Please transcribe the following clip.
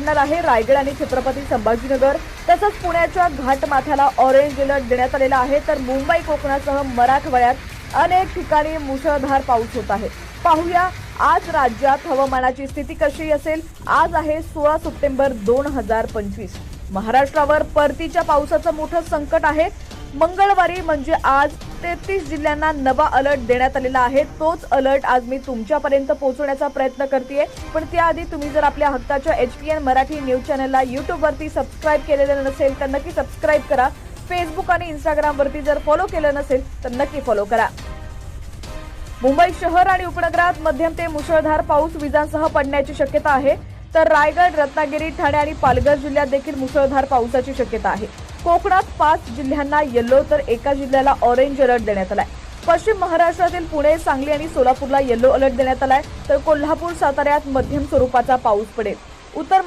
पडणार आहे। रायगड आणि छत्रपती संभाजीनगर तसंच पुण्याच्या घाटमाथ्याला ऑरेंज अलर्ट देण्यात आलेला आहे। तर मुंबई कोकणासह मराठवाड्यात अनेक ठिकाणी मुसळधार पाऊस होत आहे। पाहूया आज राज्यात हवामानाची स्थिती कशी असेल। आज आहे 16 सप्टेंबर 2025। महाराष्ट्रावर परतीच्या पावसाचं मोठं संकट आहे। मंगळवारी म्हणजे आज 33 जिल्ह्यांना नवा अलर्ट देण्यात आलेला आहे। तोच अलर्ट आज मी तुमच्यापर्यंत पोहोचवण्याचा प्रयत्न करतेय। पण त्याआधी तुम्ही जर आपल्या हक्काच्या HPN मराठी न्यूज चॅनलला YouTube वरती सबस्क्राइब केलेलं नसेल तर नक्की सबस्क्राइब करा। फेसबुक आणि इंस्टाग्राम वरती जर फॉलो केलं नसेल तर नक्की फॉलो करा। मुंबई शहर आणि उपनगरात मध्यम ते मुसळधार पाऊस विजांसह पडण्याची शक्यता आहे। तर रायगड, रत्नागिरी, ठाणे आणि पालघर जिल्ह्यात देखील मुसळधार पावसाची शक्यता आहे। कोकणात 5 जिल्ह्यांना येलो तर एका जिल्ह्याला ऑरेंज अलर्ट देण्यात आलाय। पश्चिम महाराष्ट्रातील पुणे, सांगली आणि सोलापूरला येलो अलर्ट देण्यात आलाय। तर कोल्हापूर, साताऱ्यात मध्यम स्वरूपाचा पाऊस पडेल। उत्तर